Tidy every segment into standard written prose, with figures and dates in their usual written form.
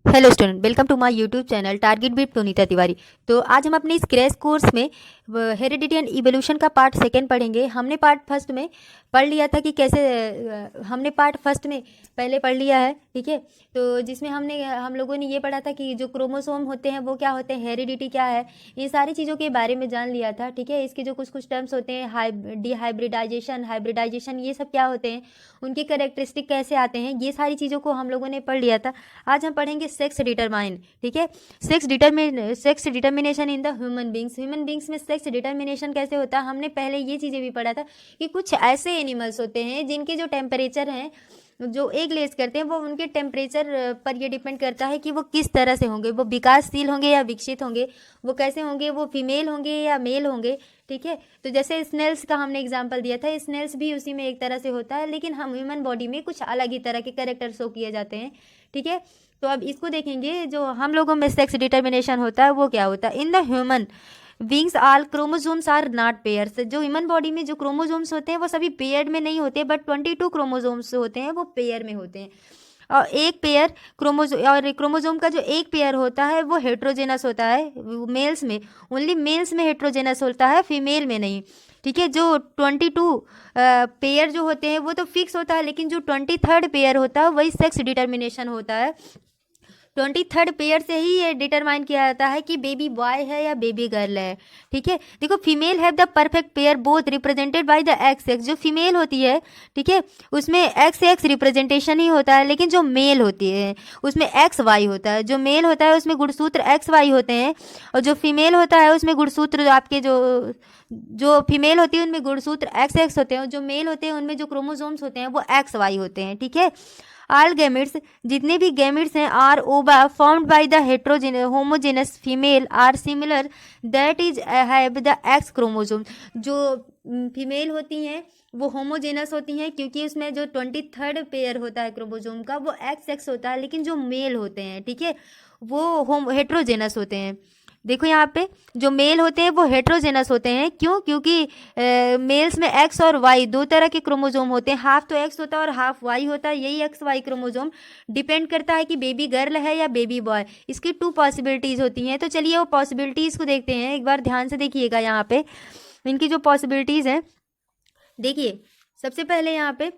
Hello student, welcome to my YouTube channel target with Punita Tiwari. तो आज हम अपने इस क्रैश कोर्स में हेरिडिटी एंड इवोल्यूशन का पार्ट सेकंड पढ़ेंगे। हमने पार्ट फर्स्ट में पढ़ लिया था कि कैसे हमने पार्ट फर्स्ट में पहले पढ़ लिया है, ठीक है। तो जिसमें हम लोगों ने ये पढ़ा था कि जो क्रोमोसोम होते हैं वो क्या होते हैं, हेरिडिटी क्या है, ये सारी चीज़ों के बारे में जान लिया था, ठीक है। इसके जो कुछ कुछ टर्म्स होते हैं, डिहाइब्रिडाइजेशन, हाइब्रिडाइजेशन, ये सब क्या होते हैं, उनके कैरेक्टरिस्टिक कैसे आते हैं, ये सारी चीज़ों को हम लोगों ने पढ़ लिया था। आज हम पढ़ेंगे सेक्स डिटरमाइन, ठीक है। Sex determination in the human beings में सेक्स डिटर्मिनेशन कैसे होता है, हमने पहले ये चीज़ें भी पढ़ा था कि कुछ ऐसे एनिमल्स होते हैं जिनके जो टेम्परेचर हैं, जो एग लेस करते हैं, वो उनके टेम्परेचर पर ये डिपेंड करता है कि वो किस तरह से होंगे, वो विकासशील होंगे या विकसित होंगे, वो कैसे होंगे, वो फीमेल होंगे या मेल होंगे, ठीक है। तो जैसे स्नेल्स का हमने एग्जांपल दिया था, स्नेल्स भी उसी में एक तरह से होता है, लेकिन हम ह्यूमन बॉडी में कुछ अलग ही तरह के कैरेक्टर शो किए जाते हैं, ठीक है। तो अब इसको देखेंगे, जो हम लोगों में सेक्स डिटर्मिनेशन होता है वो क्या होता है। In the human beings all chromosomes are not pairs. जो ह्यूमन बॉडी में जो क्रोमोजोम्स होते हैं वो सभी पेयर में नहीं होते, बट 22 क्रोमोजोम्स होते हैं वो पेयर में होते हैं। और एक पेयर क्रोमोजोम का जो एक पेयर होता है वो हेट्रोजेनस होता है मेल्स में, ओनली मेल्स में हेट्रोजेनस होता है, फीमेल में नहीं, ठीक है। जो 22 पेयर जो होते हैं वो तो फिक्स होता है, लेकिन जो 23rd पेयर होता है वही सेक्स डिटर्मिनेशन होता है। 23rd पेयर से ही ये डिटरमाइन किया जाता है कि बेबी बॉय है या बेबी गर्ल है, ठीक है। देखो, female have the perfect pair both represented by the x x. जो फीमेल होती है, ठीक है, उसमें एक्स एक्स रिप्रेजेंटेशन ही होता है, लेकिन जो मेल होती है उसमें एक्स वाई होता है। जो मेल होता है उसमें गुणसूत्र एक्स वाई होते हैं, और जो फीमेल होता है उसमें गुणसूत्र आपके जो फीमेल होती है उनमें गुणसूत्र एक्स एक्स होते हैं, और जो मेल होते हैं उनमें जो क्रोमोसोम्स होते हैं वो एक्स वाई होते हैं, ठीक है। ऑल गैमेट्स, जितने भी गैमेट्स हैं, are ova formed by the homogenous female are similar that is have the X chromosome. जो फीमेल होती हैं वो होमोजेनस होती हैं, क्योंकि उसमें जो 23rd पेयर होता है क्रोमोसोम का वो एक्स एक्स होता है, लेकिन जो मेल होते हैं, ठीक है, वो हेट्रोजेनस होते हैं। देखो यहाँ पे जो मेल होते हैं वो हेट्रोजेनस होते हैं, क्यों? क्योंकि मेल्स में एक्स और वाई दो तरह के क्रोमोजोम होते हैं, हाफ तो एक्स होता है और हाफ वाई होता है। यही एक्स वाई क्रोमोजोम डिपेंड करता है कि बेबी गर्ल है या बेबी बॉय। इसकी 2 पॉसिबिलिटीज़ होती हैं। तो चलिए वो पॉसिबिलिटीज़ को देखते हैं, एक बार ध्यान से देखिएगा। यहाँ पे इनकी जो पॉसिबिलिटीज़ हैं, देखिए सबसे पहले यहाँ पे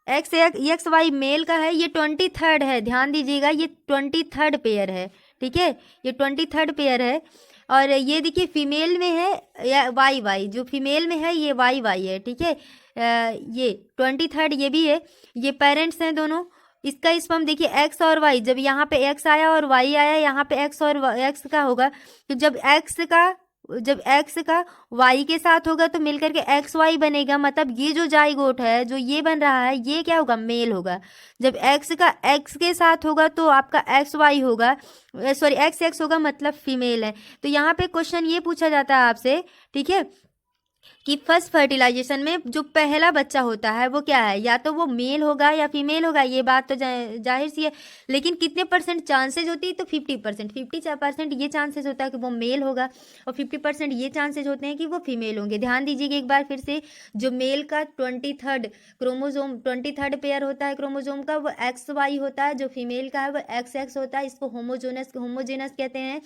एक्स वाई मेल का है, ये 23rd है, ध्यान दीजिएगा, ये 23rd पेयर है, ठीक है, ये 23rd पेयर है। और ये देखिए फीमेल में है या वाई वाई, जो फीमेल में है ये वाई वाई है, ठीक है। ये 23rd ये भी है, ये पेरेंट्स हैं दोनों। इसका स्पर्म देखिए एक्स और वाई, जब यहाँ पे एक्स आया और वाई आया, यहाँ पे एक्स और एक्स का होगा, तो जब एक्स का वाई के साथ होगा तो मिलकर के एक्स वाई बनेगा। मतलब ये जो जाइगोट है, जो ये बन रहा है, ये क्या होगा, मेल होगा। जब एक्स का एक्स के साथ होगा तो आपका एक्स वाई होगा, सॉरी एक्स एक्स होगा, मतलब फीमेल है। तो यहाँ पे क्वेश्चन ये पूछा जाता है आपसे, ठीक है, कि फर्स्ट फर्टिलाइजेशन में जो पहला बच्चा होता है वो क्या है, या तो वो मेल होगा या फीमेल होगा। ये बात तो जाहिर सी है, लेकिन कितने परसेंट चांसेज होती है, तो 50%, 50% ये चांसेस होता है कि वो मेल होगा, और 50% ये चांसेज होते हैं कि वो फीमेल होंगे। ध्यान दीजिएगा एक बार फिर से, जो मेल का 23rd पेयर होता है क्रोमोजोम का, वो एक्स वाई होता है, जो फीमेल का है वो एक्स एक्स होता है। इसको होमोजेनस कहते हैं।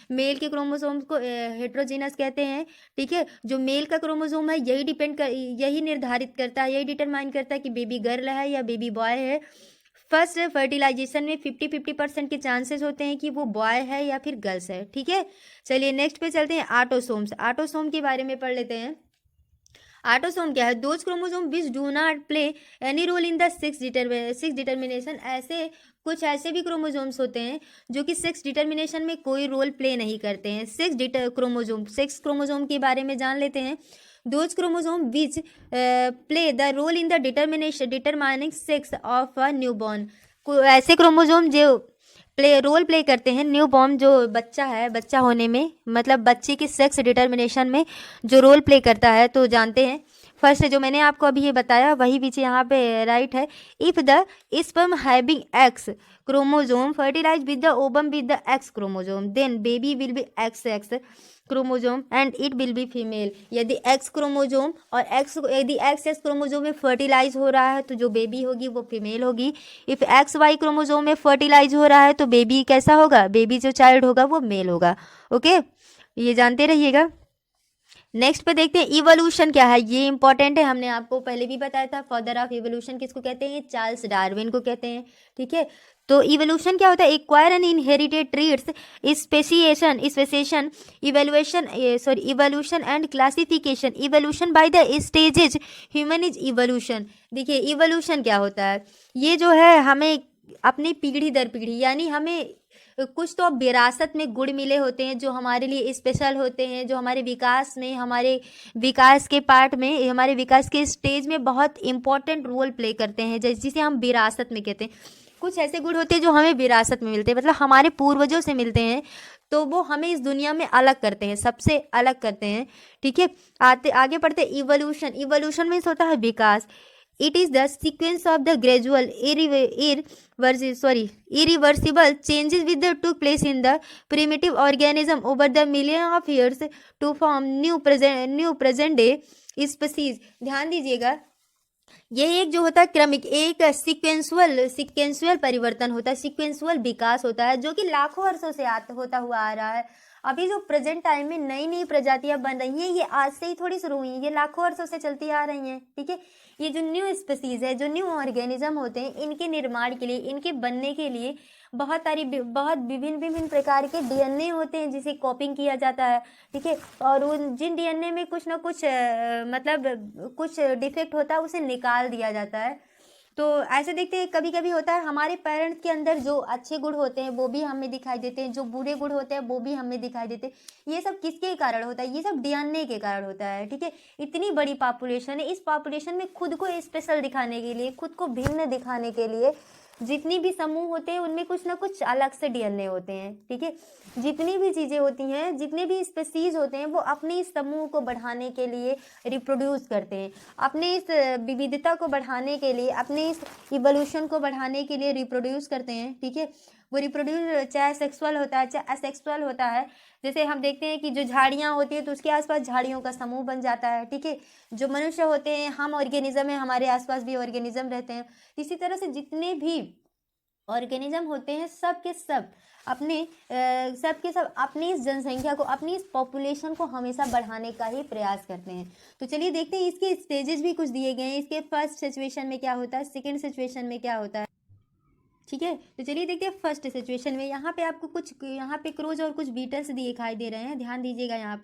मेल के क्रोमोसोम्स को हेट्रोजेनस कहते हैं, ठीक है। जो मेल का क्रोमोसोम है यही निर्धारित करता है, यही डिटरमाइन करता है कि बेबी गर्ल है या बेबी बॉय है। फर्स्ट फर्टिलाइजेशन में 50% के चांसेस होते हैं कि वो बॉय है या फिर गर्ल्स है, ठीक है। चलिए नेक्स्ट पे चलते हैं, ऑटोसोम्स। ऑटोसोम के बारे में पढ़ लेते हैं। ऑटोसोम क्या है, those chromosome which do not play any role in the sex determination. कुछ ऐसे भी क्रोमोसोम्स होते हैं जो कि सेक्स डिटर्मिनेशन में कोई रोल प्ले नहीं करते हैं। सेक्स क्रोमोसोम के बारे में जान लेते हैं। Those chromosome which play the role in the determining sex of a newborn. ऐसे क्रोमोसोम जो रोल प्ले करते हैं न्यूबॉर्न, जो बच्चा है, बच्चा होने में, मतलब बच्चे के सेक्स डिटर्मिनेशन में जो रोल प्ले करता है, तो जानते हैं। फर्स्ट जो मैंने आपको अभी ये बताया वही पीछे यहाँ पे राइट है। If the sperm having X chromosome fertilize with the ovum with the X chromosome then baby will be X chromosome and it will be female. यदि एक्स क्रोमोजोम और यदि एक्स क्रोमोजोम में फर्टिलाइज हो रहा है तो जो बेबी होगी वो फीमेल होगी। इफ एक्स वाई क्रोमोजोम में फर्टिलाइज हो रहा है तो बेबी कैसा होगा, बेबी जो चाइल्ड होगा वो मेल होगा। ओके, ये जानते रहिएगा। नेक्स्ट पे देखते हैं इवोल्यूशन क्या है, ये इंपॉर्टेंट है, हमने आपको पहले भी बताया था। फादर ऑफ इवोल्यूशन किसको कहते हैं, चार्ल्स डार्विन को कहते हैं। ठीक है, तो इवोल्यूशन क्या होता है, acquire and inherited traits, speciation evolution and classification, evolution by the stages, human is evolution. देखिए इवोल्यूशन क्या होता है, ये जो है हमें अपनी पीढ़ी दर पीढ़ी, यानी हमें कुछ तो विरासत में गुण मिले होते हैं जो हमारे लिए स्पेशल होते हैं, जो हमारे विकास में, हमारे विकास के पार्ट में, हमारे विकास के स्टेज में बहुत इंपॉर्टेंट रोल प्ले करते हैं, जिसे हम विरासत में कहते हैं। कुछ ऐसे गुण होते हैं जो हमें विरासत में मिलते हैं, मतलब हमारे पूर्वजों से मिलते हैं, तो वो हमें इस दुनिया में अलग करते हैं, सबसे अलग करते हैं। ठीक है, आगे बढ़ते इवोल्यूशन। इवोल्यूशन मीन्स होता है विकास। It is the sequence of the gradual irreversible changes which took place in the primitive organism over the million of years to form new present day species। ध्यान दीजिएगा, ये एक जो होता है क्रमिक, एक सिक्वेंसुअल परिवर्तन होता है, सिक्वेंसुअल विकास होता है, जो कि लाखों वर्षों से होता हुआ आ रहा है। अभी जो प्रेजेंट टाइम में नई नई प्रजातियां बन रही हैं, ये आज से ही थोड़ी शुरू हुई हैं, ये लाखों वर्षों से चलती आ रही हैं। ठीक है, ये जो न्यू स्पीसीज है, जो न्यू ऑर्गेनिज्म होते हैं, इनके निर्माण के लिए, इनके बनने के लिए बहुत विभिन्न प्रकार के डीएनए होते हैं जिसे कॉपिंग किया जाता है। ठीक है, और उन जिन डीएनए में कुछ ना कुछ मतलब कुछ डिफेक्ट होता है उसे निकाल दिया जाता है। तो ऐसे देखते हैं, कभी कभी होता है हमारे पेरेंट्स के अंदर जो अच्छे गुण होते हैं वो भी हमें दिखाई देते हैं, जो बुरे गुण होते हैं वो भी हमें दिखाई देते हैं। ये सब किसके कारण होता है, ये सब डीएनए के कारण होता है। ठीक है, इतनी बड़ी पॉपुलेशन है, इस पॉपुलेशन में खुद को स्पेशल दिखाने के लिए, खुद को भिन्न दिखाने के लिए जितनी भी समूह होते हैं उनमें कुछ ना कुछ अलग से डीएनए होते हैं। ठीक है, जितनी भी चीज़ें होती हैं, जितने भी स्पीसीज होते हैं, वो अपने इस समूह को बढ़ाने के लिए रिप्रोड्यूस करते हैं, अपने इस विविधता को बढ़ाने के लिए, अपने इस इवोल्यूशन को बढ़ाने के लिए रिप्रोड्यूस करते हैं। ठीक है, वो रिप्रोड्यूस चाहे सेक्सुअल होता है चाहे असेक्सुअल होता है। जैसे हम देखते हैं कि जो झाड़ियाँ होती है तो उसके आसपास झाड़ियों का समूह बन जाता है। ठीक है, जो मनुष्य होते हैं, हम ऑर्गेनिज्म है, हमारे आसपास भी ऑर्गेनिज्म रहते हैं। इसी तरह से जितने भी ऑर्गेनिज्म होते हैं सब के सब अपनी इस जनसंख्या को, अपनी इस पॉपुलेशन को हमेशा बढ़ाने का ही प्रयास करते हैं। तो चलिए देखते हैं, इसके स्टेजेस भी कुछ दिए गए हैं। इसके फर्स्ट सिचुएशन में क्या होता है, सेकेंड सिचुएशन में क्या होता है। ठीक है, तो चलिए देखते हैं फर्स्ट सिचुएशन में। यहाँ पे आपको कुछ, यहाँ पे क्रोज और कुछ बीटल्स दिखाई दे रहे हैं, ध्यान दीजिएगा। यहाँ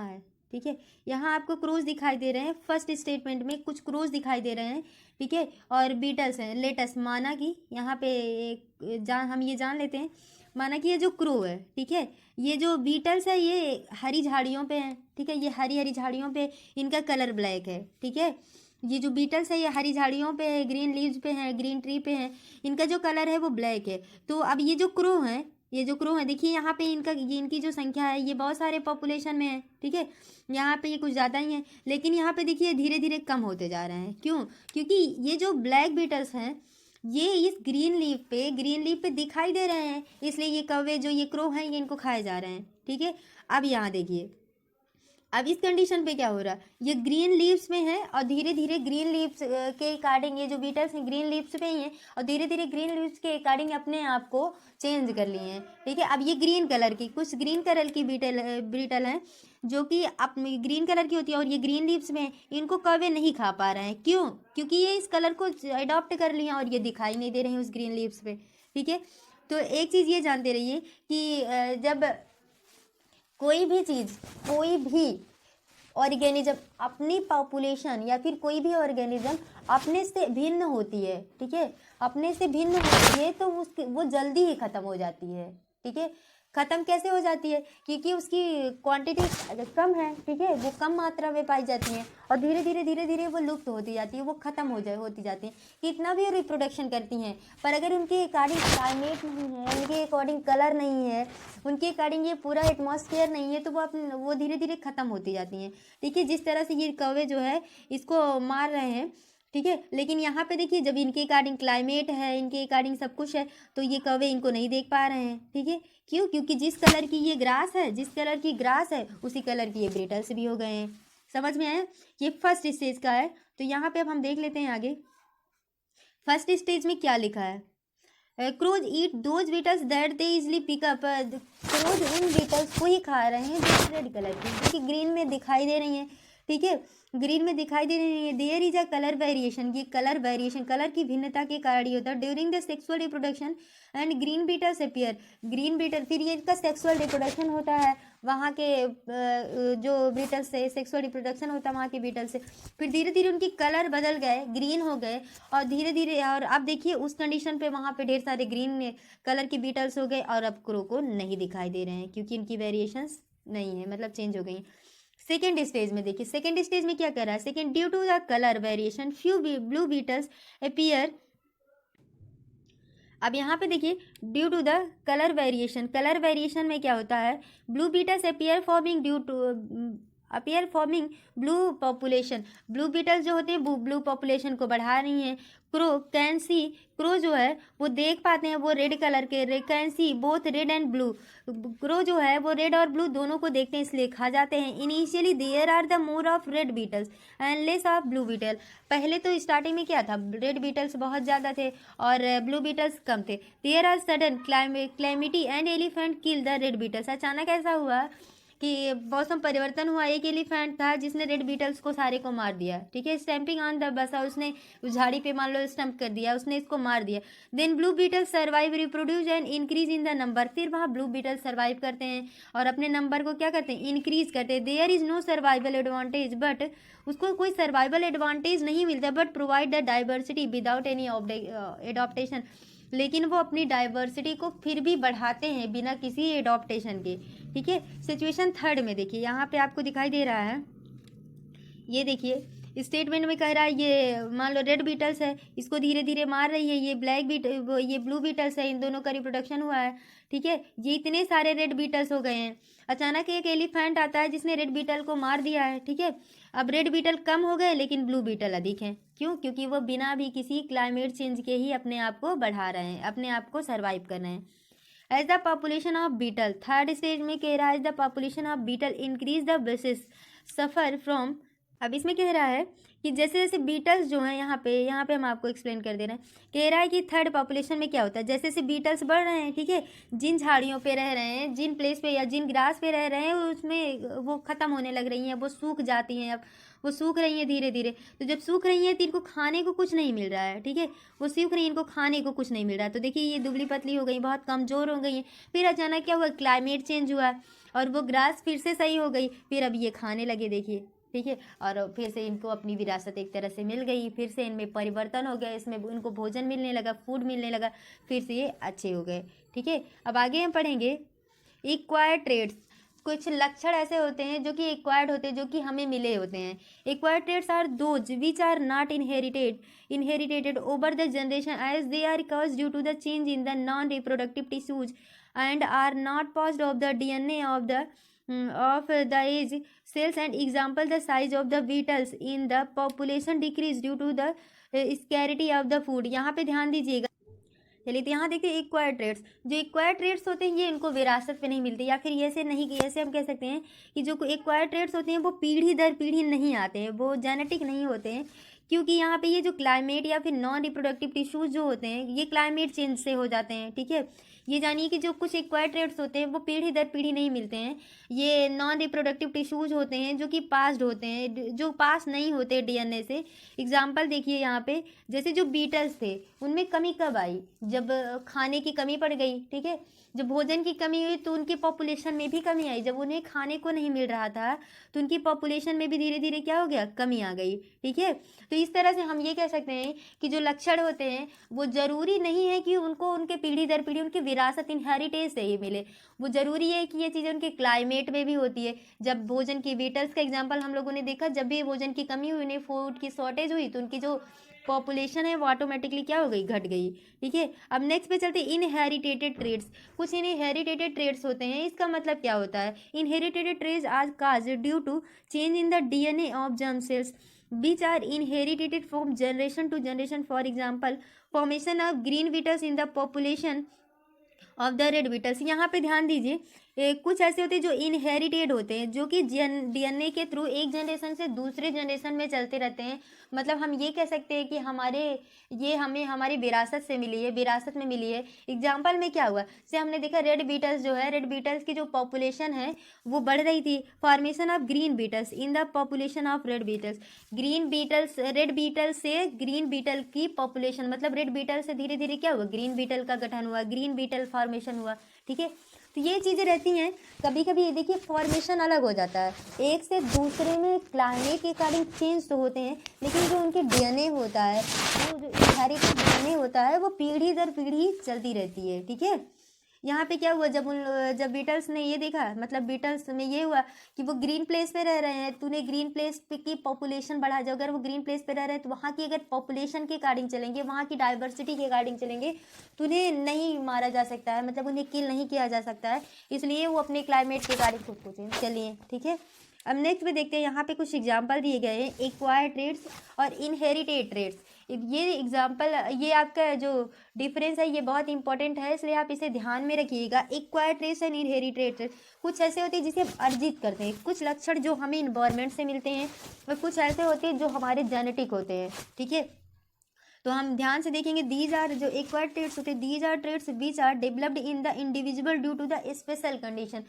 है। ठीक है, यहाँ आपको क्रोज दिखाई दे रहे हैं। फर्स्ट स्टेटमेंट में कुछ क्रोज दिखाई दे रहे हैं। ठीक है, और बीटल्स हैं। लेटस माना कि यहाँ पे हम ये जान लेते हैं, माना कि ये जो क्रो है, ठीक है, ये जो बीटल्स है ये हरी झाड़ियों पे हैं। ठीक है, ये हरी झाड़ियों पे, इनका कलर ब्लैक है। ठीक है, ये जो बीटल्स है ये हरी झाड़ियों पे है, ग्रीन लीव्स पे हैं, ग्रीन ट्री पे हैं, इनका जो कलर है वो ब्लैक है। तो अब ये जो क्रो है, देखिए यहाँ पे इनकी जो संख्या है ये बहुत सारे पॉपुलेशन में है। ठीक है, यहाँ पे ये कुछ ज़्यादा ही है, लेकिन यहाँ पे देखिए धीरे धीरे कम होते जा रहे हैं। क्यों? क्योंकि ये जो ब्लैक बीटल्स हैं ये इस ग्रीन लीफ पे दिखाई दे रहे हैं, इसलिए ये कौवे जो ये क्रो हैं ये इनको खाए जा रहे हैं। ठीक है, अब यहाँ देखिए, अब इस कंडीशन पे क्या हो रहा है, ये ग्रीन लीव्स में है और धीरे धीरे ग्रीन लीव्स के अकॉर्डिंग ये जो बीटल्स हैं ग्रीन लीव्स पे ही हैं और धीरे धीरे ग्रीन लीव्स के अकॉर्डिंग अपने आप को चेंज कर लिए हैं। ठीक है, अब ये कुछ ग्रीन कलर की बीटल हैं जो कि अपनी ग्रीन कलर की होती है और ये ग्रीन लीव्स में, इनको कौवे नहीं खा पा रहे हैं। क्यों? क्योंकि ये इस कलर को अडॉप्ट कर लिया और ये दिखाई नहीं दे रहे हैं उस ग्रीन लीव्स पे। ठीक है, तो एक चीज़ ये जानते रहिए कि जब कोई भी ऑर्गेनिज्म अपनी पॉपुलेशन या फिर कोई भी ऑर्गेनिज्म अपने से भिन्न होती है, ठीक है, अपने से भिन्न होती है तो वो जल्दी ही ख़त्म हो जाती है। ठीक है, ख़त्म कैसे हो जाती है? क्योंकि उसकी क्वांटिटी कम है, ठीक है, वो कम मात्रा में पाई जाती हैं और धीरे धीरे वो लुप्त होती जाती है, वो ख़त्म होती जाती हैं। कितना भी रिप्रोडक्शन करती हैं, पर अगर उनके अकॉर्डिंग क्लाइमेट नहीं है, उनके अकॉर्डिंग कलर नहीं है, उनके अकॉर्डिंग ये पूरा एटमॉस्फेयर नहीं है, तो वो धीरे धीरे ख़त्म होती जाती हैं, ठीक है। जिस तरह से ये कौवे जो है इसको मार रहे हैं, ठीक है, लेकिन यहाँ पे देखिए जब इनके अकॉर्डिंग क्लाइमेट है, इनके अकॉर्डिंग सब कुछ है, तो ये कौवे इनको नहीं देख पा रहे हैं, ठीक है। क्यों? क्योंकि जिस कलर की ये ग्रास है, जिस कलर की ग्रास है उसी कलर की ये ब्रिटल्स भी हो गए हैं। समझ में आया? ये फर्स्ट स्टेज का है। तो यहाँ पे अब हम देख लेते हैं आगे फर्स्ट स्टेज में क्या लिखा है। Crows eat those beetles that they easily pick up. Crows उन बीटल्स को ही खा रहे हैं जो रेड कलर की, जो कि ग्रीन में दिखाई दे रही हैं, ठीक है, ग्रीन में दिखाई दे रही है। There is a colour variation, ये कलर वेरिएशन, कलर की भिन्नता के कारण ही होता है। During the sexual reproduction and green beetles appear, green beetle, फिर ये इसका सेक्सुअल रिप्रोडक्शन होता है वहाँ के जो बीटल से सेक्सुअल रिप्रोडक्शन होता है वहाँ के बीटल से, फिर धीरे धीरे उनकी कलर बदल गए, ग्रीन हो गए, और धीरे धीरे, और अब देखिए उस कंडीशन पे वहाँ पे ढेर सारे ग्रीन कलर के बीटल्स हो गए, और अब क्रो को नहीं दिखाई दे रहे हैं क्योंकि इनकी वेरिएशंस नहीं है, मतलब चेंज हो गई। सेकेंड स्टेज में देखिए, सेकेंड स्टेज में क्या कर रहा है, second, due to the colour variation few blue beetles appear. अब यहाँ पे देखिए due to the colour variation, colour variation में क्या होता है, blue beetles appear forming blue population, blue beetles जो होते हैं ब्लू पॉपुलेशन को बढ़ा रही हैं। क्रो जो है वो देख पाते हैं, वो रेड कलर के, can C both red and blue, crow जो है वो रेड और ब्लू दोनों को देखते हैं, इसलिए खा जाते हैं। Initially there are the more of red beetles and less of blue beetle, पहले तो स्टार्टिंग में क्या था, रेड बीटल्स बहुत ज़्यादा थे और ब्लू बीटल्स कम थे। There are sudden calamity and elephant kill the red beetles, अचानक ऐसा हुआ कि मौसम परिवर्तन हुआ, एक एलिफेंट था जिसने रेड बीटल्स को सारे को मार दिया, ठीक है, स्टैम्पिंग ऑन द बसा, उसने उस झाड़ी पे मान लो स्टम्प कर दिया, उसने इसको मार दिया। Then blue beetles survive, reproduce and increase in the number, फिर वहाँ ब्लू बीटल्स सर्वाइव करते हैं और अपने नंबर को क्या करते हैं, इंक्रीज करते हैं। There is no survival advantage, but उसको कोई सर्वाइवल एडवांटेज नहीं मिलता, but provide the diversity without any adaptation, लेकिन वो अपनी डाइवर्सिटी को फिर भी बढ़ाते हैं बिना किसी एडॉप्टेशन के, ठीक है। सिचुएशन थर्ड में देखिए, यहाँ पे आपको दिखाई दे रहा है, ये देखिए स्टेटमेंट में कह रहा है, ये मान लो रेड बीटल्स है, इसको धीरे धीरे मार रही है, ये ब्लू बीटल्स है, इन दोनों का रिप्रोडक्शन हुआ है, ठीक है, ये इतने सारे रेड बीटल्स हो गए हैं। अचानक एक एलिफेंट आता है जिसने रेड बीटल को मार दिया है, ठीक है। अब रेड बीटल कम हो गए लेकिन ब्लू बीटल अधिक हैं, क्यों? क्योंकि वो बिना भी किसी क्लाइमेट चेंज के ही अपने आप को बढ़ा रहे हैं, अपने आप को सर्वाइव कर रहे हैं। As the population of beetle, third stage में कह रहा है, as the population of beetle increase the basis suffer from. अब इसमें कह रहा है कि जैसे जैसे बीटल्स जो हैं, यहाँ पे हम आपको एक्सप्लेन कर दे रहे हैं। कह रहा है कि थर्ड पॉपुलेशन में क्या होता है, जैसे जैसे बीटल्स बढ़ रहे हैं, ठीक है, जिन झाड़ियों पे रह रहे हैं, जिन प्लेस पे या जिन ग्रास पे रह रहे हैं, उसमें वो ख़त्म होने लग रही हैं, वो सूख जाती हैं, अब वो सूख रही हैं धीरे धीरे। तो जब सूख रही हैं तो इनको खाने को कुछ नहीं मिल रहा है, ठीक है, वो सूख रही हैं, इनको खाने को कुछ नहीं मिल रहा है। तो देखिए ये दुबली पतली हो गई, बहुत कमज़ोर हो गई हैं। फिर अचानक क्या हुआ, क्लाइमेट चेंज हुआ और वो ग्रास फिर से सही हो गई, फिर अब ये खाने लगे, देखिए, ठीक है, और फिर से इनको अपनी विरासत एक तरह से मिल गई, फिर से इनमें परिवर्तन हो गया, इसमें इनको भोजन मिलने लगा, फूड मिलने लगा, फिर से ये अच्छे हो गए, ठीक है। अब आगे हम पढ़ेंगे एक्वायर्ड ट्रेड्स, कुछ लक्षण ऐसे होते हैं जो कि एक्वायर्ड होते हैं, जो कि हमें मिले होते हैं। Acquired traits are those which are not inherited over the generation as they are caused due to the change in the non reproductive tissues and are not passed of the DNA of the age cells, and example the size of the beetles in the population decrease due to the scarcity of the food। यहाँ पे ध्यान दीजिएगा। चलिए तो यहाँ देखिए acquired traits, जो acquired traits होते हैं ये इनको विरासत पे नहीं मिलते, या फिर ऐसे नहीं कि ऐसे हम कह सकते हैं कि जो एक्वायर्ड ट्रेड्स होते हैं वो पीढ़ी दर पीढ़ी नहीं आते हैं, वो जेनेटिक नहीं होते हैं, क्योंकि यहाँ पे ये जो क्लाइमेट या फिर नॉन रिप्रोडक्टिव टिश्यूज जो होते हैं ये क्लाइमेट चेंज से हो जाते हैं, ठीक है। ये जानिए कि जो कुछ एक्वायर्ड ट्रेड्स होते हैं वो पीढ़ी दर पीढ़ी नहीं मिलते हैं, ये नॉन रिप्रोडक्टिव टिश्यूज होते हैं जो कि पास्ड होते हैं, जो पास नहीं होते DNA से। एग्जाम्पल देखिए यहाँ पे, जैसे जो बीटल्स थे उनमें कमी कब आई, जब खाने की कमी पड़ गई, ठीक है, जब भोजन की कमी हुई तो उनकी पॉपुलेशन में भी कमी आई, जब उन्हें खाने को नहीं मिल रहा था तो उनकी पॉपुलेशन में भी धीरे धीरे क्या हो गया, कमी आ गई, ठीक है। तो इस तरह से हम ये कह सकते हैं कि जो लक्षण होते हैं वो ज़रूरी नहीं है कि उनको उनके पीढ़ी दर पीढ़ी उनकी विरासत इनहेरिटेज से ही मिले। वो ज़रूरी है कि ये चीज़ें उनके क्लाइमेट में भी होती है। जब भोजन की बीटल्स का एग्जाम्पल हम लोगों ने देखा, जब भी भोजन की कमी हुई, उन्हें फूड की शॉर्टेज हुई, तो उनकी जो पॉपुलेशन है वो ऑटोमेटिकली क्या हो गई, घट गई। ठीक है, अब नेक्स्ट पे चलते हैं इनहेरिटेटेड ट्रेड्स। कुछ इनहेरिटेटेड ट्रेड्स होते हैं, इसका मतलब क्या होता है? Inherited traits are caused due to change in the DNA of germ cells which are inherited from generation to generation. For example, formation of green beetles in the population of the red Beatles. यहाँ पे ध्यान दीजिए, कुछ ऐसे होते हैं जो inherited होते हैं, जो कि डीएनए के थ्रू एक जनरेशन से दूसरे जनरेशन में चलते रहते हैं। मतलब हम ये कह सकते हैं कि हमें हमारी विरासत से मिली है, विरासत में मिली है। एग्जाम्पल में क्या हुआ, जैसे हमने देखा रेड बीटल्स जो है, रेड बीटल्स की जो पॉपुलेशन है वो बढ़ रही थी। Formation of green beetles in the population of red beetles. Green beetles, red beetle से ग्रीन बीटल की पॉपुलेशन, मतलब रेड बीटल से धीरे धीरे क्या हुआ, ग्रीन बीटल का गठन हुआ, ग्रीन बीटल फॉर्मेशन हुआ। ठीक है, तो ये चीज़ें रहती हैं। कभी कभी ये देखिए फॉर्मेशन अलग हो जाता है, एक से दूसरे में क्लाइमेट के अकॉर्डिंग चेंज तो होते हैं, लेकिन जो उनके डीएनए होता है, वो जो इनहेरिटेड डीएनए होता है वो पीढ़ी दर पीढ़ी चलती रहती है। ठीक है, यहाँ पे क्या हुआ, जब बीटल्स ने ये देखा, मतलब बीटल्स में ये हुआ कि वो ग्रीन प्लेस पे रह रहे हैं, तूने ग्रीन प्लेस पे की पॉपुलेशन बढ़ा। जो अगर वो ग्रीन प्लेस पे रह रहे हैं तो वहाँ की अगर पॉपुलेशन के अकॉर्डिंग चलेंगे, वहाँ की डाइवर्सिटी के अकॉर्डिंग चलेंगे, तो उन्हें नहीं मारा जा सकता है, मतलब उन्हें किल नहीं किया जा सकता है, इसलिए वो अपने क्लाइमेट के अकॉर्डिंग खुद को चेंज। चलिए ठीक है, अब नेक्स्ट में देखते हैं, यहाँ पे कुछ एग्जाम्पल दिए गए हैं एक्वायर्ड ट्रेड्स और इनहेरिटेड ट्रेड्स। ये एग्जाम्पल, ये आपका जो डिफरेंस है ये बहुत इंपॉर्टेंट है, इसलिए आप इसे ध्यान में रखिएगा। Acquired traits and inherited traits कुछ ऐसे होते हैं जिसे हम अर्जित करते हैं, कुछ लक्षण जो हमें इन्वायरमेंट से मिलते हैं, और कुछ ऐसे होते हैं जो हमारे जेनेटिक होते हैं। ठीक है, तो हम ध्यान से देखेंगे, दीज आर जो एक्वायर्ड ट्रेड्स होते हैं, these are traits which are developed in the individual due to the special condition.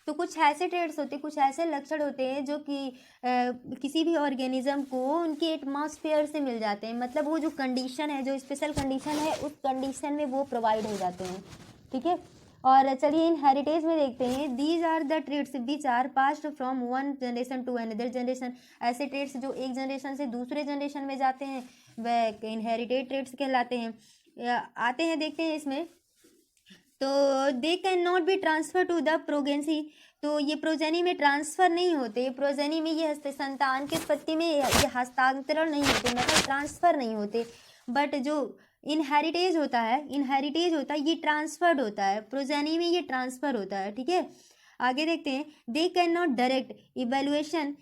तो कुछ ऐसे ट्रेड्स होते हैं, कुछ ऐसे लक्षण होते हैं जो कि किसी भी ऑर्गेनिज्म को उनके एटमॉस्फेयर से मिल जाते हैं, मतलब वो जो कंडीशन है, जो स्पेशल कंडीशन है, उस कंडीशन में वो प्रोवाइड हो जाते हैं। ठीक है, और चलिए इन हेरिटेज में देखते हैं, these are the traits which are passed from one generation to another generation. ऐसे ट्रेड्स जो एक जनरेशन से दूसरे जनरेशन में जाते हैं वह इनहेरिटेड ट्रेड्स कहलाते हैं। आते हैं, देखते हैं इसमें, तो they can not be transfer to the progeny. तो ये प्रोजेनी में ट्रांसफ़र नहीं होते, प्रोजेनी में ये संतान के उत्पत्ति में ये हस्तांतरण नहीं होते, मतलब ट्रांसफ़र नहीं होते। बट जो इनहेरिटेज होता है ये ट्रांसफर्ड होता है, प्रोजेनी में ये ट्रांसफ़र होता है। ठीक है, आगे देखते हैं, they can not direct evolution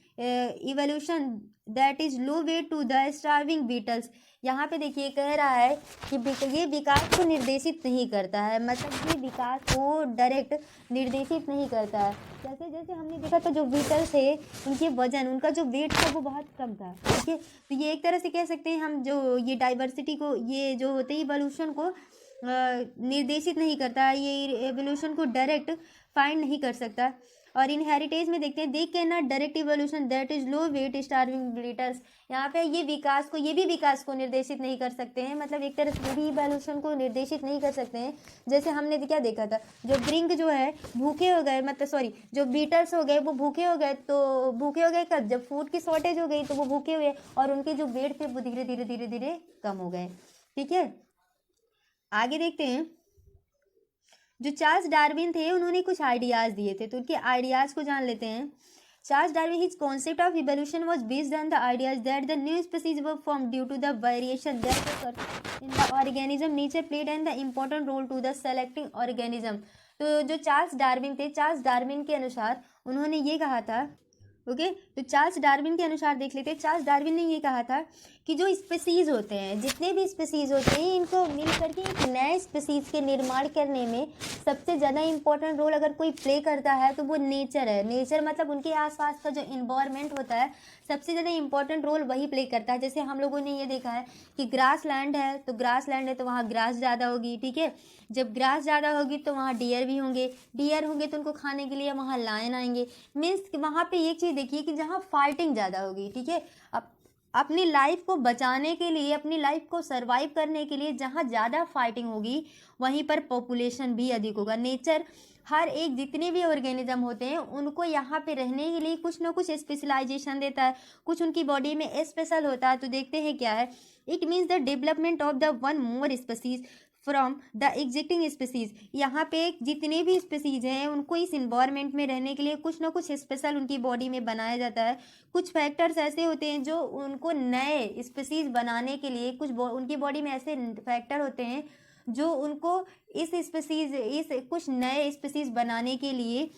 that is low way to the starving beetles. यहाँ पे देखिए कह रहा है कि ये विकास को निर्देशित नहीं करता है, मतलब ये विकास को डायरेक्ट निर्देशित नहीं करता है। जैसे जैसे हमने देखा था जो बीटल्स है उनके वजन, उनका जो वेट था वो बहुत कम था। ठीक है, तो ये एक तरह से कह सकते हैं हम, जो ये डाइवर्सिटी को, ये जो होते हैं इवोल्यूशन को निर्देशित नहीं करता, ये एवोल्यूशन को डायरेक्ट फाइंड नहीं कर सकता। और इनहेरिटेज में देखते हैं, they can not direct evolution that is low weight starving beetles. यहाँ पे ये भी विकास को निर्देशित नहीं कर सकते हैं, मतलब एक तरह से भी इवोल्यूशन को निर्देशित नहीं कर सकते हैं। जैसे हमने क्या देखा था, जो ब्रिंग जो है भूखे हो गए, मतलब सॉरी जो बीटल्स हो गए वो भूखे हो गए, तो भूखे हो गए कब, जब फूड की शॉर्टेज हो गई तो वो भूखे हुए, और उनके जो वेट थे वो धीरे धीरे कम हो गए। ठीक है, आगे देखते हैं, जो चार्ल्स डार्विन थे उन्होंने कुछ आइडियाज़ दिए थे, तो उनके आइडियाज़ को जान लेते हैं। Charles Darwin, his concept of evolution was based on the ideas that the new species were form due to the variation that occurred in the organism nature played and the important role to the selecting organism. तो जो Charles Darwin थे, Charles Darwin के अनुसार उन्होंने ये कहा था, okay तो चार्ल्स डार्विन के अनुसार देख लेते हैं। चार्ल्स डार्विन ने ये कहा था कि जो स्पीसीज़ होते हैं, जितने भी स्पीसीज़ होते हैं, इनको मिल करके एक नए स्पीसीज़ के निर्माण करने में सबसे ज़्यादा इंपॉर्टेंट रोल अगर कोई प्ले करता है तो वो नेचर है। नेचर मतलब उनके आसपास का जो इन्वायरमेंट होता है, सबसे ज़्यादा इंपॉर्टेंट रोल वही प्ले करता है। जैसे हम लोगों ने ये देखा है कि ग्रास लैंड है तो वहाँ ग्रास ज़्यादा होगी। ठीक है, जब ग्रास ज़्यादा होगी तो वहाँ डियर भी होंगे, डियर होंगे तो उनको खाने के लिए वहाँ लायन आएंगे। मीन्स वहाँ पे एक चीज़ देखिए कि जहाँ फाइटिंग ज़्यादा होगी। ठीक है, अब अपनी लाइफ को बचाने के लिए, अपनी लाइफ को सरवाइव करने के लिए जहाँ ज़्यादा फाइटिंग होगी वहीं पर पॉपुलेशन भी अधिक होगा। नेचर हर एक जितने भी ऑर्गेनिज्म होते हैं उनको यहाँ पे रहने के लिए कुछ ना कुछ स्पेशलाइजेशन देता है, कुछ उनकी बॉडी में स्पेशल होता है। तो देखते हैं क्या है। It means the development of the one more species from the existing species. यहाँ पे जितने भी स्पीसीज हैं उनको इस इन्वायरमेंट में रहने के लिए कुछ ना कुछ स्पेशल उनकी बॉडी में बनाया जाता है। कुछ फैक्टर्स ऐसे होते हैं जो उनको नए स्पीसीज बनाने के लिए, कुछ उनकी बॉडी में ऐसे फैक्टर होते हैं जो उनको इस कुछ नए स्पीसीज बनाने के लिए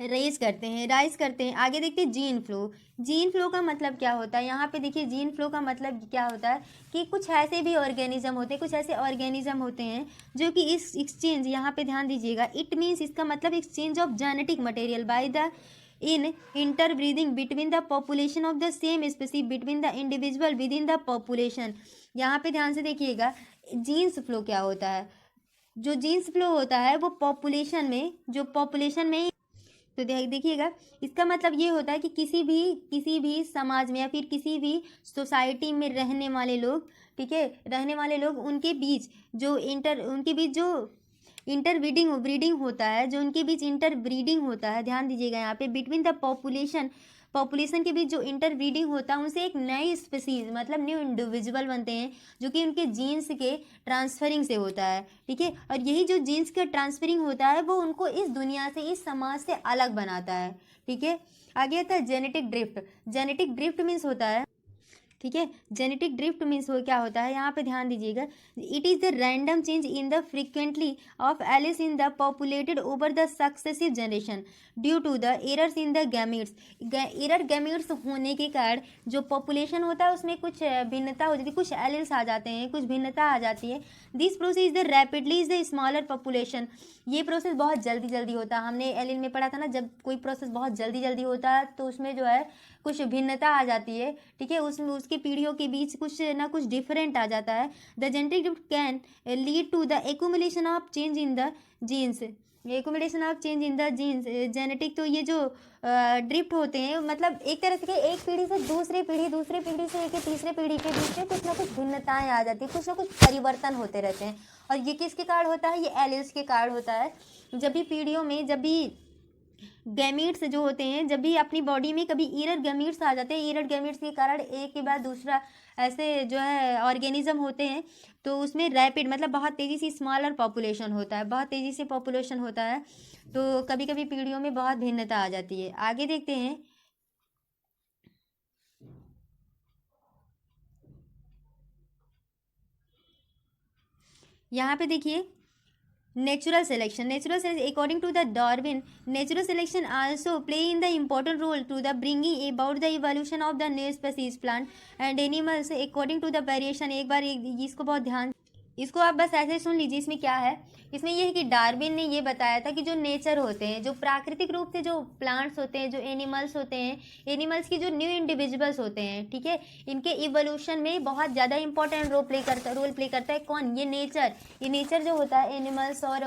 राइज करते हैं। आगे देखते हैं जीन फ्लो। जीन फ्लो का मतलब क्या होता है। यहाँ पे देखिए जीन फ्लो का मतलब क्या होता है कि कुछ ऐसे भी ऑर्गेनिज्म होते हैं, कुछ ऐसे ऑर्गेनिज्म होते हैं जो कि इस एक्सचेंज, यहाँ पे ध्यान दीजिएगा, इट मीन्स इसका मतलब exchange of genetic material by the in interbreeding between the population of the same species between the individual with in the population. यहाँ पे ध्यान से देखिएगा जीन्स फ्लो क्या होता है। जो जीन्स फ्लो होता है वो पॉपुलेशन में तो देखिएगा इसका मतलब ये होता है कि किसी भी समाज में या फिर किसी भी सोसाइटी में रहने वाले लोग, ठीक है, उनके बीच जो ब्रीडिंग होता है, जो उनके बीच इंटर ब्रीडिंग होता है, ध्यान दीजिएगा यहाँ पे, बिटवीन द पॉपुलेशन के बीच जो इंटर ब्रीडिंग होता है उनसे एक नई स्पीसीज मतलब न्यू इंडिविजुअल बनते हैं जो कि उनके जीन्स के ट्रांसफरिंग से होता है, ठीक है। और यही जो जीन्स का ट्रांसफरिंग होता है वो उनको इस दुनिया से, इस समाज से अलग बनाता है, ठीक है। आगे आता है genetic drift. Genetic drift means होता है, ठीक है, जेनेटिक ड्रिफ्ट मीन्स हो क्या होता है, यहाँ पे ध्यान दीजिएगा, it is the random change in the frequently of alleles in the populated over the successive generation due to the errors in the gametes. Error gametes होने के कारण जो पॉपुलेशन होता है उसमें कुछ भिन्नता हो जाती है, कुछ एलिल्स आ जाते हैं, कुछ भिन्नता आ जाती है। This process is the rapidly is the smaller population. ये प्रोसेस बहुत जल्दी होता है। हमने एलिल में पढ़ा था ना, जब कोई प्रोसेस बहुत जल्दी होता है तो उसमें जो है कुछ भिन्नता आ जाती है, ठीक है, उसमें उसकी पीढ़ियों के बीच कुछ ना कुछ डिफरेंट आ जाता है। The genetic drift can lead to the accumulation of change in the genes. Genetic, तो ये जो ड्रिफ्ट होते हैं मतलब एक तरह से एक पीढ़ी से दूसरी पीढ़ी से एक तीसरे पीढ़ी के बीच में कुछ ना कुछ भिन्नताएं आ जाती है, कुछ ना कुछ परिवर्तन होते रहते हैं। और ये किसके कारण होता है, ये एलिल्स के कारण होता है। जब भी पीढ़ियों में, जब भी गैमीट्स जो होते हैं, जब भी अपनी बॉडी में कभी ईरर गैमीट्स आ जाते हैं, ईरर गैमीट्स के कारण एक के बाद दूसरा ऐसे जो है ऑर्गेनिज्म होते हैं, तो उसमें रैपिड मतलब बहुत तेज़ी से स्मॉलर पॉपुलेशन होता है, बहुत तेज़ी से पॉपुलेशन होता है, तो कभी कभी पीढ़ियों में बहुत भिन्नता आ जाती है। आगे देखते हैं, यहाँ पे देखिए natural selection according to the Darwin, natural selection also play in the important role to the bringing about the evolution of the new species plant and animals according to the variation। एक बार इसको बहुत ध्यान, इसको आप बस ऐसे सुन लीजिए। इसमें क्या है, इसमें यह है कि डार्विन ने ये बताया था कि जो नेचर होते हैं, जो प्राकृतिक रूप से जो प्लांट्स होते हैं, जो एनिमल्स होते हैं, एनिमल्स की जो न्यू इंडिविजुअल्स होते हैं, ठीक है, इनके इवोल्यूशन में बहुत ज़्यादा इंपॉर्टेंट रोल प्ले करता है कौन, ये नेचर जो होता है, एनिमल्स और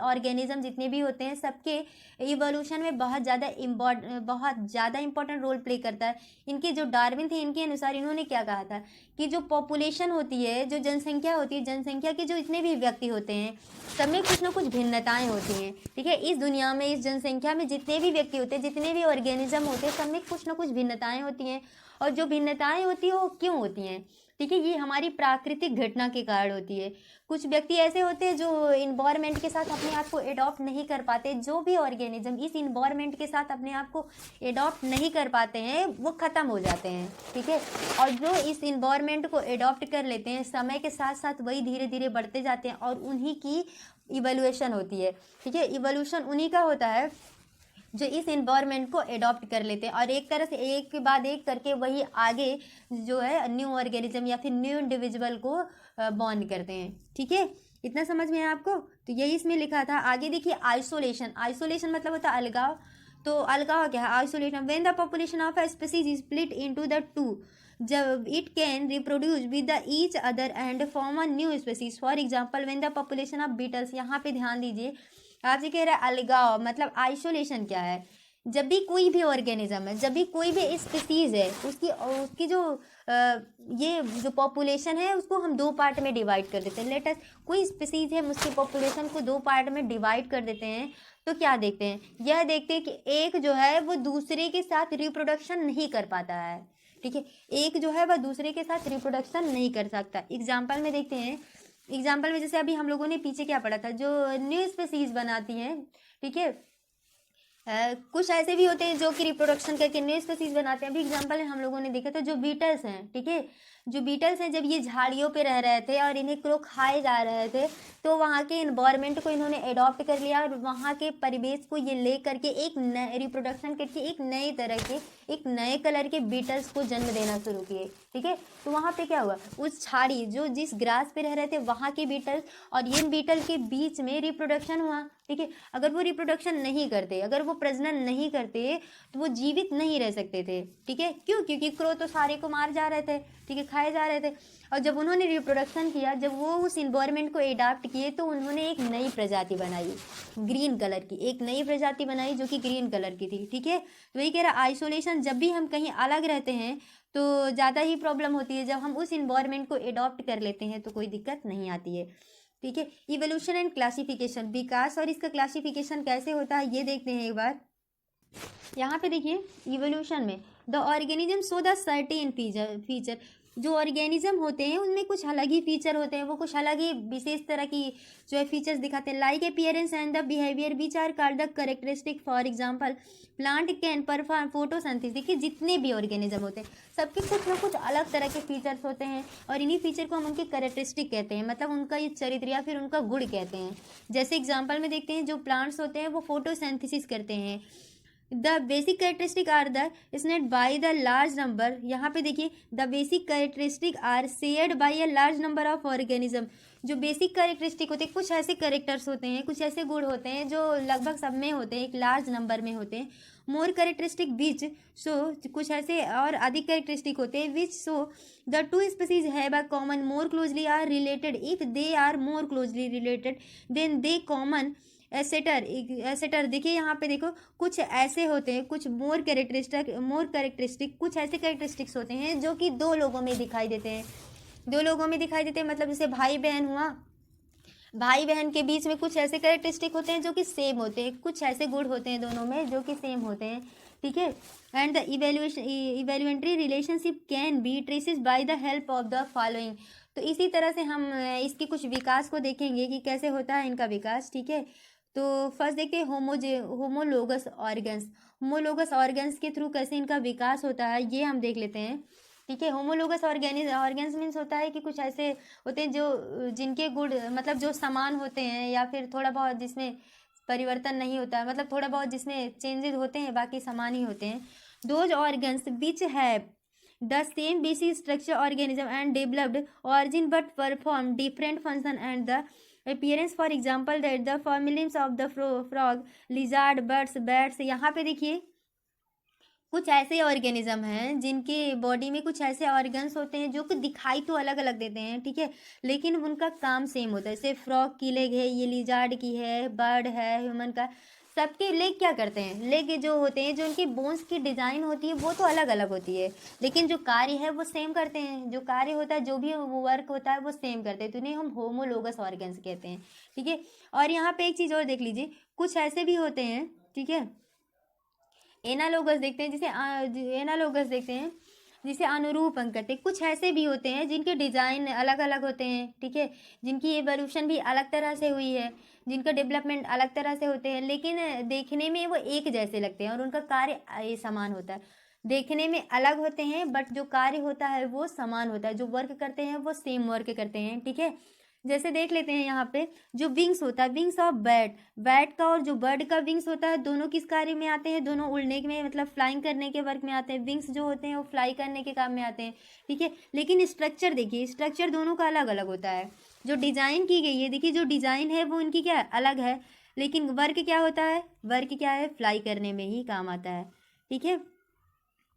ऑर्गेनिज्म जितने भी होते हैं सबके इवोल्यूशन में बहुत ज़्यादा इंपॉर्टेंट रोल प्ले करता है। इनके जो डार्विन थे, इनके अनुसार इन्होंने क्या कहा था कि जो पॉपुलेशन होती है, जो जनसंख्या होती है, जनसंख्या के जो इतने भी व्यक्ति होते हैं सब में कुछ ना कुछ भिन्नताएं होती हैं, ठीक है। इस दुनिया में, इस जनसंख्या में जितने भी व्यक्ति होते हैं, जितने भी ऑर्गेनिज्म होते हैं, सब में कुछ ना कुछ भिन्नताएं होती हैं। और जो भिन्नताएं होती हैं वो क्यों होती हैं, ठीक है, ये हमारी प्राकृतिक घटना के कारण होती है। कुछ व्यक्ति ऐसे होते हैं जो इन्वायरमेंट के साथ अपने आप को एडॉप्ट नहीं कर पाते। जो भी ऑर्गेनिज्म इस इन्वायरमेंट के साथ अपने आप को एडॉप्ट नहीं कर पाते हैं वो ख़त्म हो जाते हैं, ठीक है। और जो इस इन्वायरमेंट को एडॉप्ट कर लेते हैं, समय के साथ साथ वही धीरे धीरे बढ़ते जाते हैं और उन्हीं की इवोल्यूशन होती है, ठीक है। इवोल्यूशन उन्हीं का होता है जो इस इन्वायरमेंट को एडॉप्ट कर लेते हैं और एक तरह से एक के बाद एक करके वही आगे जो है न्यू ऑर्गेनिज्म या फिर न्यू इंडिविजुअल को बॉर्न करते हैं, ठीक है। इतना समझ में है आपको, तो यही इसमें लिखा था। आगे देखिए आइसोलेशन मतलब होता है अलगाव। तो अलगाव क्या है, isolation when the population of a species is split into the two, जब it can reproduce with the each other and form a new species. For example when the population of beetles, यहाँ पे ध्यान दीजिए, आपसे कह रहा है अलगाव मतलब आइसोलेशन क्या है, जब भी कोई भी ऑर्गेनिज्म है, जब भी कोई भी स्पीसीज है, उसकी उसकी जो ये जो पॉपुलेशन है उसको हम दो पार्ट में डिवाइड कर देते हैं। लेट अस कोई स्पीसीज है, हम उसकी पॉपुलेशन को दो पार्ट में डिवाइड कर देते हैं, तो क्या देखते हैं, यह देखते हैं कि एक जो है वो दूसरे के साथ रिप्रोडक्शन नहीं कर पाता है। ठीक है, एक जो है वह दूसरे के साथ रिप्रोडक्शन नहीं कर सकता। एग्जाम्पल में देखते हैं, एग्जाम्पल में जैसे अभी हम लोगों ने पीछे क्या पढ़ा था, जो न्यू स्पीसीज बनाती हैं, ठीक है, कुछ ऐसे भी होते हैं जो कि रिप्रोडक्शन करके न्यू स्पीसीज बनाते हैं। अभी एग्जाम्पल हम लोगों ने देखा था जो बीटल्स हैं, ठीक है, जो बीटल्स हैं, जब ये झाड़ियों पे रह रहे थे और इन्हें लोग खाए जा रहे थे, तो वहाँ के इन्वायरमेंट को इन्होंने एडॉप्ट कर लिया और वहाँ के परिवेश को ये ले करके एक नए रिप्रोडक्शन करके एक नए तरह के, एक नए कलर के बीटल्स को जन्म देना शुरू किए। ठीक है, तो वहाँ पे क्या हुआ, उस झाड़ी जो जिस ग्रास पे रह रहे थे वहाँ के बीटल्स और इन बीटल के बीच में रिप्रोडक्शन हुआ। ठीक है, अगर वो रिप्रोडक्शन नहीं करते, अगर वो प्रजनन नहीं करते, तो वो जीवित नहीं रह सकते थे। ठीक है, क्यों, क्योंकि क्रो तो सारे को मार जा रहे थे, ठीक है, खाए जा रहे थे। और जब उन्होंने रिप्रोडक्शन किया, जब वो उस इन्वायरमेंट को एडाप्ट किए, तो उन्होंने एक नई प्रजाति बनाई, ग्रीन कलर की एक नई प्रजाति बनाई जो कि ग्रीन कलर की थी। ठीक है, तो वही कह रहा, आइसोलेशन, जब भी हम कहीं अलग रहते हैं तो ज़्यादा ही प्रॉब्लम होती है, जब हम उस इन्वायरमेंट को एडॉप्ट कर लेते हैं तो कोई दिक्कत नहीं आती है। ठीक है, इवोल्यूशन एंड क्लासिफिकेशन, विकास और इसका क्लासिफिकेशन कैसे होता है ये देखते हैं एक बार। यहाँ पे देखिए, इवोल्यूशन में the organism show the certain feature, जो ऑर्गेनिज्म होते हैं उनमें कुछ अलग ही फीचर होते हैं, वो कुछ अलग ही विशेष तरह की जो है फीचर्स दिखाते हैं। Like appearance and the behaviour which are called the characteristic. For example, plant can perform photosynthesis. देखिए, जितने भी ऑर्गेनिज्म होते हैं सबके कुछ ना कुछ अलग तरह के फीचर्स होते हैं और इन्हीं फीचर को हम उनके कैरेक्टरिस्टिक कहते हैं, मतलब उनका ये चरित्र या फिर उनका गुण कहते हैं। जैसे एग्जाम्पल में देखते हैं, जो प्लांट्स होते हैं वो फोटोसिंथेसिस करते हैं। The basic characteristic are the shared by the large number, यहाँ पे देखिए, the basic characteristic are shared by a large number of organism. जो बेसिक कैरेक्टरिस्टिक होते हैं, कुछ ऐसे कैरेक्टर्स होते हैं, कुछ ऐसे गुण होते हैं जो लगभग सब में होते हैं, एक लार्ज नंबर में होते हैं। मोर कैरेक्टरिस्टिक विच सो, कुछ ऐसे और अधिक कैरेक्टरिस्टिक होते हैं which so the two species have a common more closely are related. If they are more closely related then they common ancestor. देखिए यहाँ पे देखो, कुछ ऐसे होते हैं, कुछ मोर कैरेक्टरिस्टिक, कुछ ऐसे कैरेक्टरिस्टिक्स होते हैं जो कि दो लोगों में दिखाई देते हैं, दो लोगों में दिखाई देते हैं, मतलब जैसे भाई बहन हुआ, भाई बहन के बीच में कुछ ऐसे कैरेक्टरिस्टिक होते हैं जो कि सेम होते हैं, कुछ ऐसे गुण होते हैं दोनों में जो कि सेम होते हैं। ठीक है, and the evolutionary relationship can be traces by the help of the following. तो इसी तरह से हम इसके कुछ विकास को देखेंगे कि कैसे होता है इनका विकास। ठीक है, तो फर्स्ट देखते हैं होमोलोगस ऑर्गन्स। होमोलोगस ऑर्गन्स के थ्रू कैसे इनका विकास होता है ये हम देख लेते हैं। ठीक है, होमोलोगस ऑर्गन्स मीन्स होता है कि कुछ ऐसे होते हैं जो जिनके गुण मतलब जो समान होते हैं, या फिर थोड़ा बहुत जिसमें परिवर्तन नहीं होता है, मतलब थोड़ा बहुत जिसमें चेंजेस होते हैं, बाकी समान ही होते हैं। Those organs which have the same basic structure organism and developed origin but perform different function and the appearance, for example that the families of the frog, lizard, birds, bats। यहाँ पे देखिए, कुछ ऐसे ऑर्गेनिज्म हैं जिनके body में कुछ ऐसे ऑर्गन्स होते हैं जो कि दिखाई तो अलग अलग देते हैं, ठीक है, लेकिन उनका काम सेम होता है। जैसे फ्रॉग की लेग है, ये लिजार्ड की है, बर्ड है, ह्यूमन का, सबके लेग क्या करते हैं, लेग जो होते हैं, जो उनकी बोन्स की डिज़ाइन होती है वो तो अलग अलग होती है, लेकिन जो कार्य है वो सेम करते हैं, जो कार्य होता है, जो भी वर्क होता है वो सेम करते हैं, तो इन्हें हम होमोलोगस ऑर्गन्स कहते हैं। ठीक है, और यहाँ पे एक चीज़ और देख लीजिए, कुछ ऐसे भी होते हैं, ठीक है, एनालोगस देखते हैं, एनालोगस देखते हैं जिसे अनुरूप अंग करते हैं। कुछ ऐसे भी होते हैं जिनके डिज़ाइन अलग अलग होते हैं, ठीक है, जिनकी एवोल्यूशन भी अलग तरह से हुई है, जिनका डेवलपमेंट अलग तरह से होते हैं, लेकिन देखने में वो एक जैसे लगते हैं और उनका कार्य समान होता है। देखने में अलग होते हैं बट जो कार्य होता है वो समान होता है, जो वर्क करते हैं वो सेम वर्क करते हैं। ठीक है, जैसे देख लेते हैं यहाँ पे, जो विंग्स होता है, विंग्स ऑफ बैट का और जो बर्ड का विंग्स होता है, दोनों किस कार्य में आते हैं, दोनों उड़ने में, मतलब फ्लाइंग करने के वर्क में आते हैं। विंग्स जो होते हैं वो फ्लाई करने के काम में आते हैं, ठीक है, लेकिन स्ट्रक्चर देखिए, स्ट्रक्चर दोनों का अलग अलग होता है। जो डिज़ाइन की गई है, देखिए जो डिज़ाइन है वो उनकी क्या अलग है, लेकिन वर्क क्या होता है, वर्क क्या है, फ्लाई करने में ही काम आता है। ठीक है,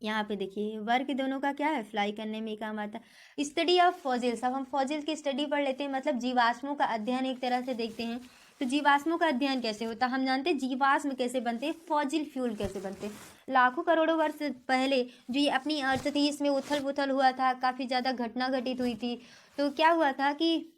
यहाँ पे देखिए वर्क दोनों का क्या है, फ्लाई करने में ही काम आता है। स्टडी ऑफ फॉजिल्स, अब हम फॉजिल्स की स्टडी पढ़ लेते हैं, मतलब जीवाश्मों का अध्ययन एक तरह से देखते हैं। तो जीवाश्मों का अध्ययन कैसे होता है? हम जानते हैं जीवाश्म कैसे बनते हैं, फॉसिल फ्यूल कैसे बनते हैं। लाखों करोड़ों वर्ष पहले जो ये अपनी अर्थ थी, इसमें उथल पुथल हुआ था, काफ़ी ज़्यादा घटना घटित हुई थी। तो क्या हुआ था कि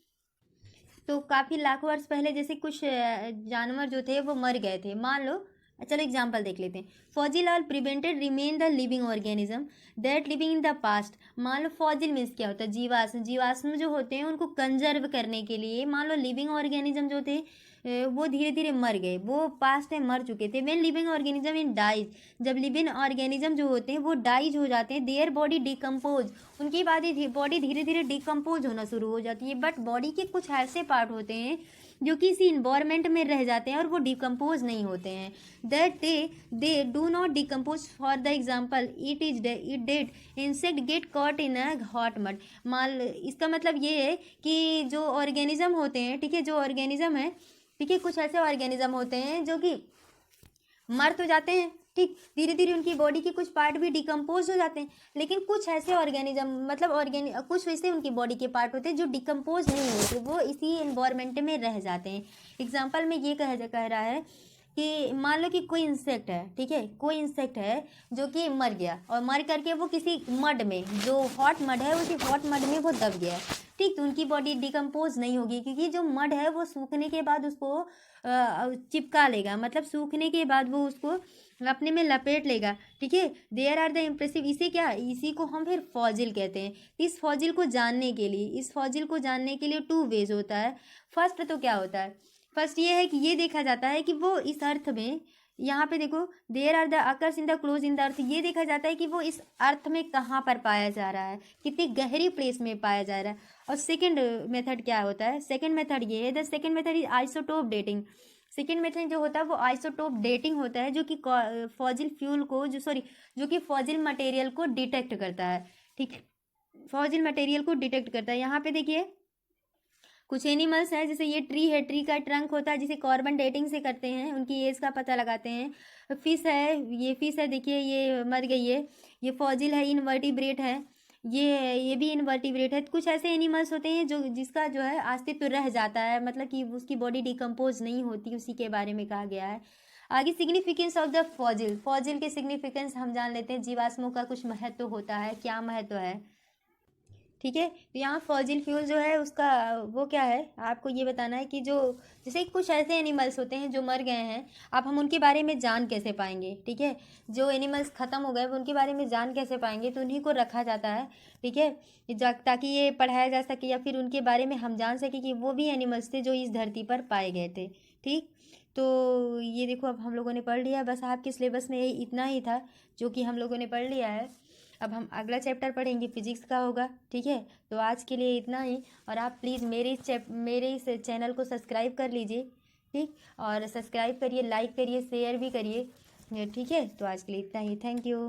तो काफ़ी लाखों वर्ष पहले जैसे कुछ जानवर जो थे वो मर गए थे, मान लो। चलो एग्जाम्पल देख लेते हैं। Fossil are prevented remain the living organism that living in the past. मान लो फॉजिल मीन्स क्या होता है? जीवाश्म। जीवाश्म जो होते हैं उनको कंजर्व करने के लिए, मान लो लिविंग ऑर्गेनिज्म जो थे वो धीरे धीरे मर गए, वो पास्ट में मर चुके थे। When living organism in dies, जब लिविंग ऑर्गेनिज्म जो होते हैं वो डाइज हो जाते हैं, देयर बॉडी डिकम्पोज, उनकी बॉडी धीरे धीरे डिकम्पोज होना शुरू हो जाती है। बट बॉडी के कुछ ऐसे पार्ट होते हैं जो कि इसी इन्वायरमेंट में रह जाते हैं और वो डिकम्पोज नहीं होते हैं। That they do not decompose. For the example, it dead insect get caught in a hot mud. इसका मतलब ये है कि जो ऑर्गेनिज्म होते हैं, ठीक है, जो ऑर्गेनिज्म है, ठीक है, कुछ ऐसे ऑर्गेनिज्म होते हैं जो कि मर तो जाते हैं, ठीक, धीरे धीरे उनकी बॉडी के कुछ पार्ट भी डिकम्पोज हो जाते हैं, लेकिन कुछ ऐसे ऑर्गेनिज्म मतलब कुछ वैसे उनकी बॉडी के पार्ट होते हैं जो डिकम्पोज नहीं होते, वो इसी एनवायरनमेंट में रह जाते हैं। एग्जाम्पल में ये कह रहा है कि मान लो कि कोई इंसेक्ट है, ठीक है, कोई इंसेक्ट है जो कि मर गया और मर करके वो किसी मड में, जो हॉट मड है, उसी हॉट मड में वो दब गया, ठीक, तो उनकी बॉडी डिकम्पोज नहीं होगी, क्योंकि जो मड है वो सूखने के बाद उसको चिपका लेगा, मतलब सूखने के बाद वो उसको अपने में लपेट लेगा, ठीक है। देयर आर द इम्प्रेसिव, इसी को हम फिर फॉजिल कहते हैं। इस फॉजिल को जानने के लिए 2 वेज होता है। फर्स्ट तो क्या होता है? फर्स्ट ये है कि ये देखा जाता है कि वो इस अर्थ में, यहाँ पे देखो, there are the occurs in the close in the earth, ये देखा जाता है कि वो इस अर्थ में कहाँ पर पाया जा रहा है, कितनी गहरी प्लेस में पाया जा रहा है। और सेकंड मेथड क्या होता है? सेकंड मेथड ये है, the second method is isotope dating. Second method जो होता है वो आइसोटोप डेटिंग होता है, जो कि फॉजिल फ्यूल को जो कि फॉजिल मटेरियल को डिटेक्ट करता है, ठीक, फॉजिल मटेरियल को डिटेक्ट करता है। यहाँ पे देखिए कुछ एनिमल्स हैं, जैसे ये ट्री है, ट्री का ट्रंक होता है जिसे कार्बन डेटिंग से करते हैं, उनकी एज का पता लगाते हैं। फिश है, ये फिश है, देखिए ये मर गई है, ये फॉजिल है, इनवर्टिब्रेट है, ये भी इनवर्टिब्रेट है। कुछ ऐसे एनिमल्स होते हैं जिसका जो है अस्तित्व रह जाता है, मतलब कि उसकी बॉडी डिकम्पोज नहीं होती, उसी के बारे में कहा गया है। आगे सिग्निफिकेंस ऑफ द फॉजिल के सिग्निफिकेंस हम जान लेते हैं। जीवाश्मों का कुछ महत्व होता है, क्या महत्व है, ठीक है। तो यहाँ फॉजिल फ्यूल जो है उसका वो क्या है, आपको ये बताना है कि जो जैसे कुछ ऐसे एनिमल्स होते हैं जो मर गए हैं, अब हम उनके बारे में जान कैसे पाएंगे, ठीक है, जो एनिमल्स ख़त्म हो गए वो उनके बारे में जान कैसे पाएंगे, तो उन्हीं को रखा जाता है, ठीक है, ताकि ये पढ़ाया जा सके या फिर उनके बारे में हम जान सके कि वो भी एनिमल्स थे जो इस धरती पर पाए गए थे, ठीक। तो ये देखो अब हम लोगों ने पढ़ लिया, बस आपके सिलेबस में इतना ही था जो कि हम लोगों ने पढ़ लिया है। अब हम अगला चैप्टर पढ़ेंगे, फिजिक्स का होगा, ठीक है। तो आज के लिए इतना ही, और आप प्लीज़ मेरे इस चैनल को सब्सक्राइब कर लीजिए, ठीक, और सब्सक्राइब करिए, लाइक करिए, शेयर भी करिए, ठीक है। तो आज के लिए इतना ही, थैंक यू।